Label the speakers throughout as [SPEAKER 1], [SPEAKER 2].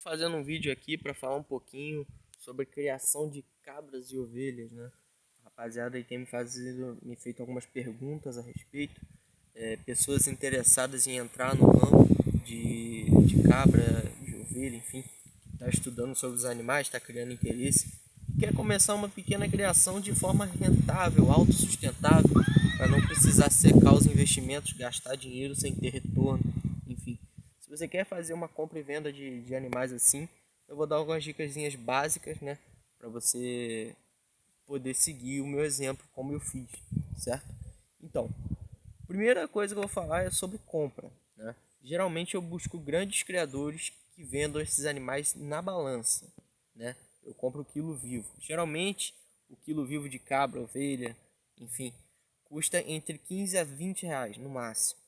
[SPEAKER 1] fazendo um vídeo aqui para falar um pouquinho sobre criação de cabras e ovelhas, né? A rapaziada aí tem me feito algumas perguntas a respeito. Pessoas interessadas em entrar no ramo de cabra, de ovelha, enfim, que está estudando sobre os animais, está criando interesse, quer começar uma pequena criação de forma rentável, autossustentável, para não precisar secar os investimentos, gastar dinheiro sem ter retorno, enfim. Se você quer fazer uma compra e venda de animais assim, eu vou dar algumas dicas básicas, né, para você poder seguir o meu exemplo, como eu fiz, certo? Então, primeira coisa que eu vou falar é sobre compra, né? Geralmente eu busco grandes criadores que vendam esses animais na balança, né? Eu compro o quilo vivo. Geralmente o quilo vivo de cabra, ovelha, enfim, custa entre 15 a 20 reais no máximo,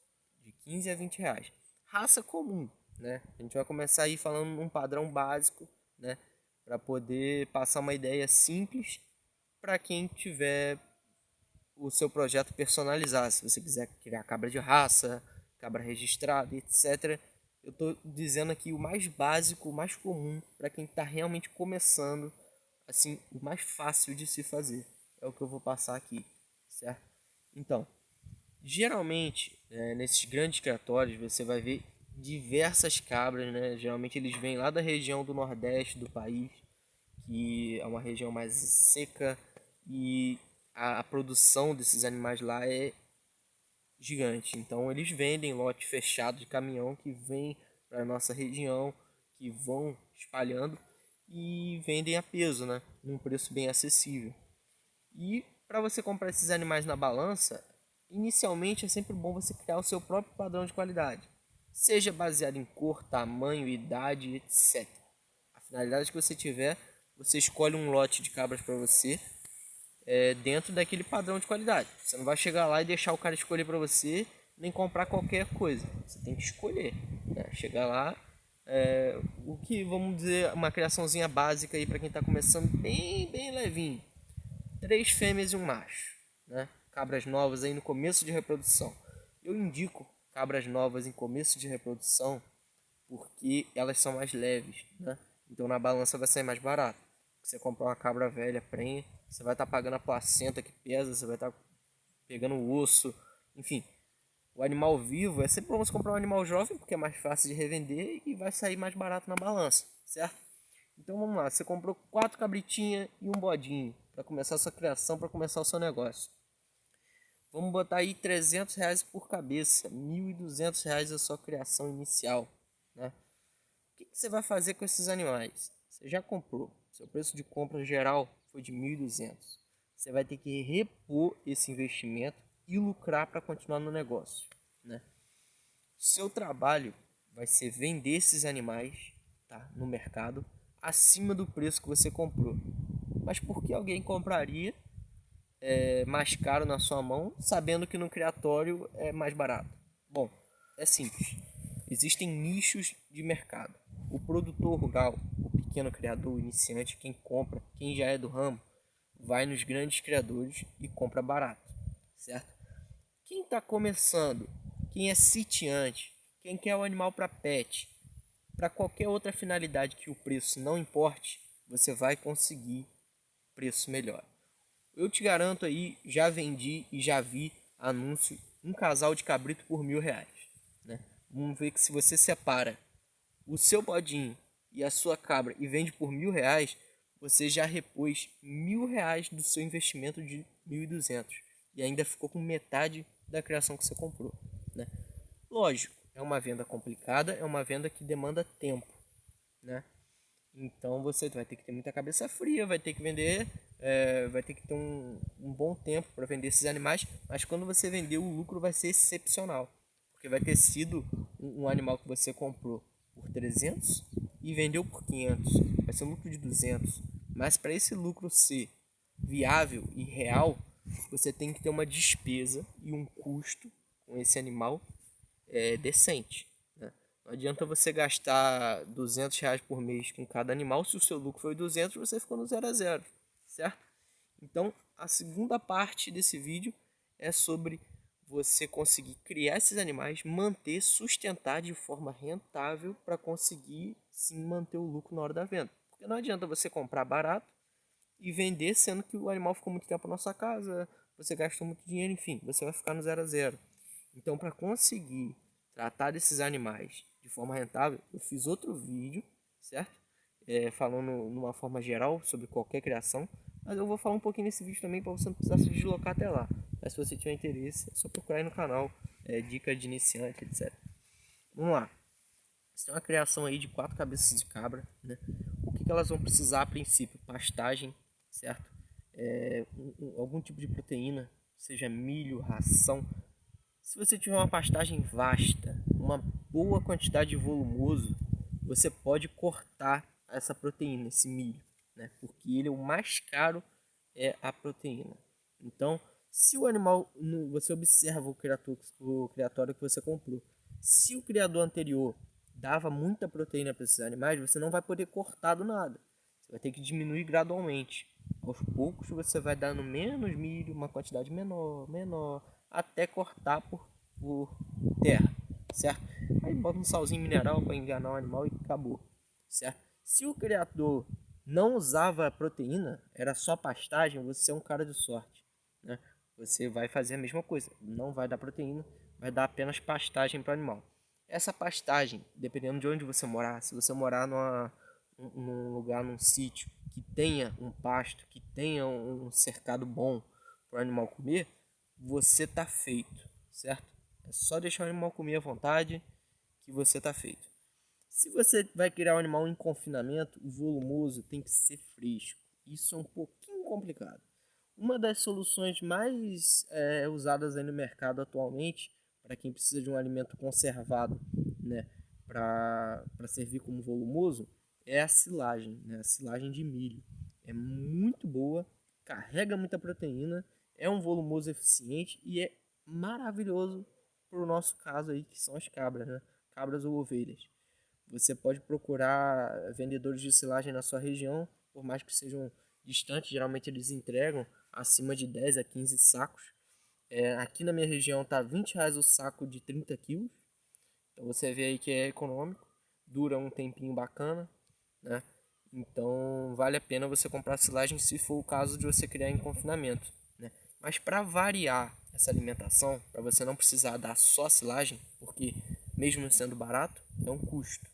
[SPEAKER 1] de 15 a 20 reais. Raça comum, né? A gente vai começar aí falando um padrão básico, né? Para poder passar uma ideia simples para quem tiver o seu projeto personalizar. Se você quiser criar cabra de raça, cabra registrada, etc. Eu estou dizendo aqui o mais básico, o mais comum para quem está realmente começando, assim, o mais fácil de se fazer. É o que eu vou passar aqui, certo? Então, geralmente, nesses grandes criatórios, você vai ver diversas cabras, né? Geralmente eles vêm lá da região do nordeste do país, que é uma região mais seca, e a produção desses animais lá é gigante. Então eles vendem lote fechado de caminhão que vem para a nossa região, que vão espalhando e vendem a peso, né? Num preço bem acessível. E para você comprar esses animais na balança, inicialmente é sempre bom você criar o seu próprio padrão de qualidade, seja baseado em cor, tamanho, idade, etc. A finalidade que você tiver, você escolhe um lote de cabras para você, dentro daquele padrão de qualidade. Você não vai chegar lá e deixar o cara escolher para você, nem comprar qualquer coisa. Você tem que escolher, né? Chegar lá, o que, vamos dizer, uma criaçãozinha básica aí para quem está começando, bem levinho. 3 fêmeas e um macho, né? Cabras novas aí no começo de reprodução. Eu indico cabras novas em começo de reprodução porque elas são mais leves, né? Então na balança vai sair mais barato. Você comprar uma cabra velha, prenha, você vai estar pagando a placenta que pesa, você vai estar pegando o osso, enfim. O animal vivo é sempre bom você comprar um animal jovem porque é mais fácil de revender e vai sair mais barato na balança, certo? Então vamos lá, você comprou 4 cabritinhas e um bodinho para começar a sua criação, para começar o seu negócio. Vamos botar aí 300 reais por cabeça, 1.200 reais a sua criação inicial, né? O que você vai fazer com esses animais? Você já comprou, seu preço de compra geral foi de 1.200. Você vai ter que repor esse investimento e lucrar para continuar no negócio, né? Seu trabalho vai ser vender esses animais, tá, no mercado acima do preço que você comprou. Mas por que alguém compraria mais caro na sua mão, sabendo que no criatório é mais barato? Bom, é simples. Existem nichos de mercado. O produtor rural, o pequeno criador, o iniciante, quem compra, quem já é do ramo, vai nos grandes criadores e compra barato, certo? Quem está começando, quem é sitiante, quem quer o animal para pet, para qualquer outra finalidade que o preço não importe, você vai conseguir preço melhor. Eu te garanto aí, já vendi e já vi anúncio, um casal de cabrito por R$ 1.000, né? Vamos ver que se você separa o seu bodinho e a sua cabra e vende por R$ 1.000, você já repôs R$ 1.000 do seu investimento de 1.200 e ainda ficou com metade da criação que você comprou, né? Lógico, é uma venda complicada, é uma venda que demanda tempo, né? Então você vai ter que ter muita cabeça fria, vai ter que vender, vai ter que ter um bom tempo para vender esses animais, mas quando você vender, o lucro vai ser excepcional, porque vai ter sido um animal que você comprou por 300 e vendeu por 500, vai ser um lucro de 200, mas para esse lucro ser viável e real, você tem que ter uma despesa e um custo com esse animal decente, né? Não adianta você gastar R$ 200 por mês com cada animal, se o seu lucro foi 200, você ficou no 0 a 0, certo? Então, a segunda parte desse vídeo é sobre você conseguir criar esses animais, manter, sustentar de forma rentável para conseguir sim manter o lucro na hora da venda. Porque não adianta você comprar barato e vender, sendo que o animal ficou muito tempo na sua casa, você gastou muito dinheiro, enfim, você vai ficar no 0 a 0. Então, para conseguir tratar desses animais de forma rentável, eu fiz outro vídeo, certo? Falando numa forma geral sobre qualquer criação, mas eu vou falar um pouquinho nesse vídeo também para você não precisar se deslocar até lá. Mas se você tiver interesse, é só procurar aí no canal, dica de iniciante, etc. Vamos lá. Você tem uma criação aí de 4 cabeças de cabra, né? O que elas vão precisar a princípio? Pastagem, certo? Algum tipo de proteína, seja milho, ração. Se você tiver uma pastagem vasta, uma boa quantidade de volumoso, você pode cortar essa proteína, esse milho, né? Porque ele é o mais caro, é a proteína. Então, se o animal, você observa o criatório que você comprou, se o criador anterior dava muita proteína para esses animais, você não vai poder cortar do nada. Você vai ter que diminuir gradualmente. Aos poucos você vai dando menos milho, uma quantidade menor, até cortar por terra, certo? Aí bota um salzinho mineral para enganar o animal e acabou, certo? Se o criador não usava proteína, era só pastagem, você é um cara de sorte, né? Você vai fazer a mesma coisa, não vai dar proteína, vai dar apenas pastagem para o animal. Essa pastagem, dependendo de onde você morar, se você morar num lugar, num sítio que tenha um pasto, que tenha um cercado bom para o animal comer, você tá feito, certo? É só deixar o animal comer à vontade que você tá feito. Se você vai criar um animal em confinamento, o volumoso tem que ser fresco. Isso é um pouquinho complicado. Uma das soluções mais usadas aí no mercado atualmente, para quem precisa de um alimento conservado, né, para servir como volumoso, é a silagem, né, a silagem de milho. É muito boa, carrega muita proteína, é um volumoso eficiente e é maravilhoso para o nosso caso aí, que são as cabras, né, cabras ou ovelhas. Você pode procurar vendedores de silagem na sua região, por mais que sejam distantes, geralmente eles entregam acima de 10 a 15 sacos. Aqui na minha região tá R$ 20 o saco de 30 quilos. Então você vê aí que é econômico, dura um tempinho bacana, né? Então vale a pena você comprar silagem se for o caso de você criar em confinamento, né? Mas para variar essa alimentação, para você não precisar dar só silagem, porque mesmo sendo barato, é um custo.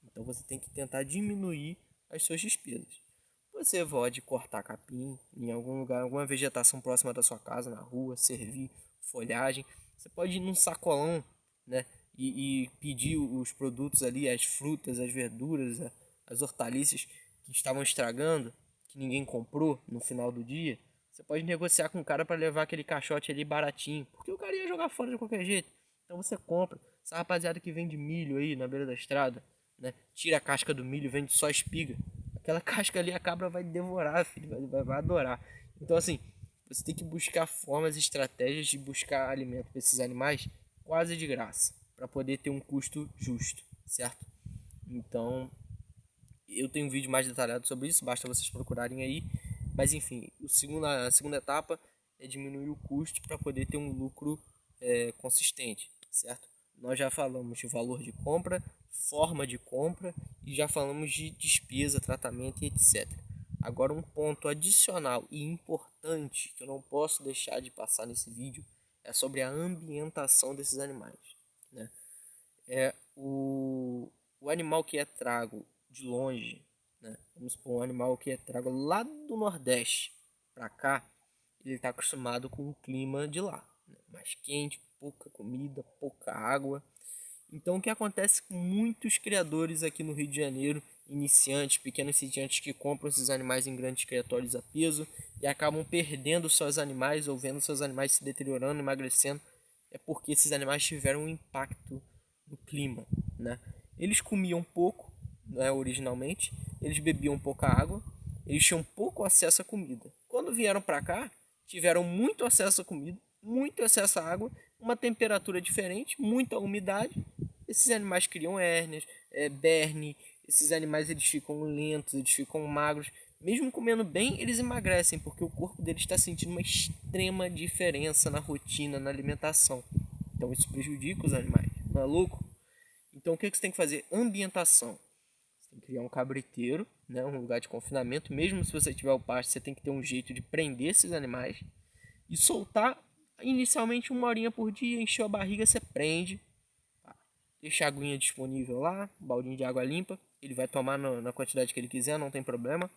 [SPEAKER 1] Então você tem que tentar diminuir as suas despesas. Você pode cortar capim em algum lugar, alguma vegetação próxima da sua casa, na rua, servir folhagem. Você pode ir num sacolão, né, e pedir os produtos ali, as frutas, as verduras, as hortaliças que estavam estragando, que ninguém comprou no final do dia. Você pode negociar com o cara para levar aquele caixote ali baratinho, porque o cara ia jogar fora de qualquer jeito. Então você compra. Essa rapaziada que vende milho aí na beira da estrada, né? Tira a casca do milho, vende só espiga. Aquela casca ali a cabra vai devorar, filho, vai adorar. Então assim, você tem que buscar formas e estratégias de buscar alimento para esses animais quase de graça, para poder ter um custo justo, certo? Então, eu tenho um vídeo mais detalhado sobre isso, basta vocês procurarem aí. Mas enfim, a segunda etapa é diminuir o custo para poder ter um lucro consistente, certo? Nós já falamos de valor de compra, forma de compra e já falamos de despesa, tratamento e etc. Agora um ponto adicional e importante que eu não posso deixar de passar nesse vídeo é sobre a ambientação desses animais, né? O animal que é trago de longe, né? Vamos supor um animal que é trago lá do Nordeste para cá, ele está acostumado com o clima de lá, né? Mais quente, pouca comida, pouca água. Então o que acontece com muitos criadores aqui no Rio de Janeiro, iniciantes, pequenos sitiantes que compram esses animais em grandes criatórios a peso e acabam perdendo seus animais ou vendo seus animais se deteriorando, emagrecendo, é porque esses animais tiveram um impacto no clima, né? Eles comiam pouco, né, originalmente, eles bebiam pouca água, eles tinham pouco acesso à comida. Quando vieram para cá, tiveram muito acesso à comida, muito acesso à água, uma temperatura diferente, muita umidade. Esses animais criam hérnias, berne, esses animais eles ficam lentos, eles ficam magros. Mesmo comendo bem, eles emagrecem, porque o corpo deles está sentindo uma extrema diferença na rotina, na alimentação. Então isso prejudica os animais, não é louco? Então o que você tem que fazer? Ambientação. Você tem que criar um cabriteiro, né, um lugar de confinamento. Mesmo se você tiver o pasto, você tem que ter um jeito de prender esses animais e soltar inicialmente 1 horinha por dia. Encheu a barriga, você prende, deixa a aguinha disponível lá, um baldinho de água limpa, ele vai tomar na quantidade que ele quiser, não tem problema.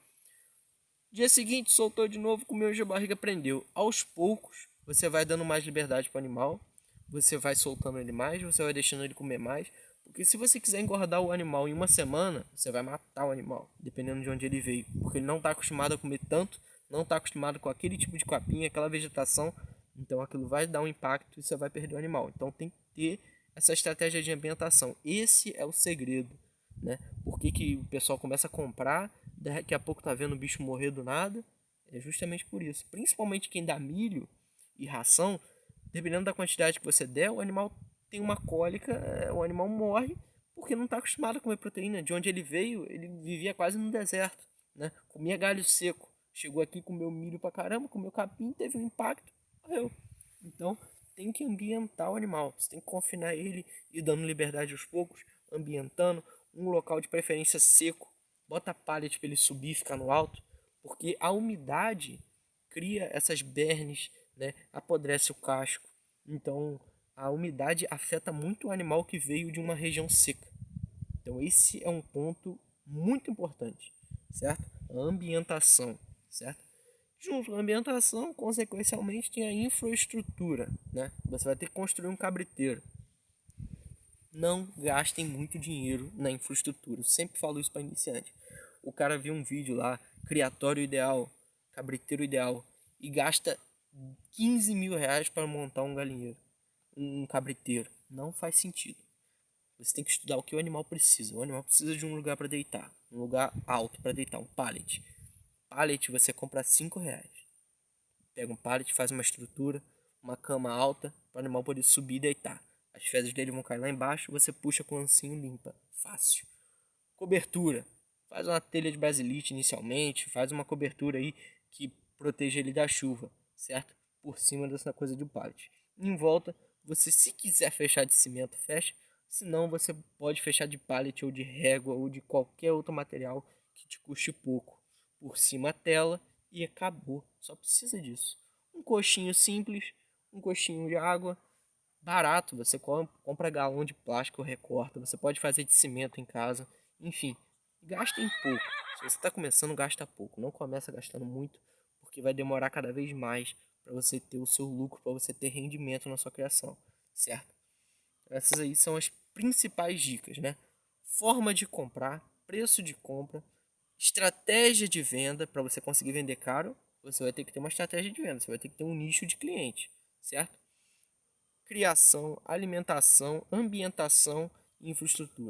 [SPEAKER 1] Dia seguinte, soltou de novo, comeu, encheu a barriga, prendeu. Aos poucos, você vai dando mais liberdade para o animal, você vai soltando ele mais, você vai deixando ele comer mais. Porque se você quiser engordar o animal em 1 semana, você vai matar o animal, dependendo de onde ele veio. Porque ele não está acostumado a comer tanto, não está acostumado com aquele tipo de capim, aquela vegetação. Então aquilo vai dar um impacto e você vai perder o animal. Então tem que ter essa estratégia de ambientação. Esse é o segredo, né? Por que o pessoal começa a comprar, daqui a pouco tá vendo o bicho morrer do nada? É justamente por isso. Principalmente quem dá milho e ração, dependendo da quantidade que você der, o animal tem uma cólica, o animal morre porque não está acostumado a comer proteína. De onde ele veio, ele vivia quase no deserto, né? Comia galho seco. Chegou aqui, comeu milho pra caramba, comeu capim, teve um impacto, morreu. Então, tem que ambientar o animal. Você tem que confinar ele e dando liberdade aos poucos, ambientando um local de preferência seco. Bota pallet para ele subir e ficar no alto, porque a umidade cria essas bernes, né? Apodrece o casco. Então, a umidade afeta muito o animal que veio de uma região seca. Então, esse é um ponto muito importante, certo? A ambientação, certo? Junto com a ambientação, consequencialmente, tem a infraestrutura, né? Você vai ter que construir um cabriteiro. Não gastem muito dinheiro na infraestrutura. Eu sempre falo isso para iniciante. O cara viu um vídeo lá, criatório ideal, cabriteiro ideal, e gasta 15 mil reais para montar um galinheiro, um cabriteiro. Não faz sentido. Você tem que estudar o que o animal precisa. O animal precisa de um lugar para deitar, um lugar alto para deitar, um pallet. Pallet você compra 5 reais. Pega um pallet, faz uma estrutura, uma cama alta para o animal poder subir e deitar. As fezes dele vão cair lá embaixo, você puxa com o ancinho, limpa. Fácil. Cobertura. Faz uma telha de basilite inicialmente, faz uma cobertura aí que proteja ele da chuva, certo? Por cima dessa coisa de pallet. Em volta, você se quiser fechar de cimento, fecha. Se não, você pode fechar de pallet ou de régua ou de qualquer outro material que te custe pouco. Por cima a tela e acabou. Só precisa disso. Um coxinho simples, um coxinho de água, barato. Você compra galão de plástico, recorta. Você pode fazer de cimento em casa. Enfim, gastem pouco. Se você está começando, gasta pouco. Não começa gastando muito, porque vai demorar cada vez mais para você ter o seu lucro, para você ter rendimento na sua criação, certo? Essas aí são as principais dicas, né? Forma de comprar, preço de compra, estratégia de venda. Para você conseguir vender caro, você vai ter que ter uma estratégia de venda, você vai ter que ter um nicho de cliente, certo? Criação, alimentação, ambientação e infraestrutura.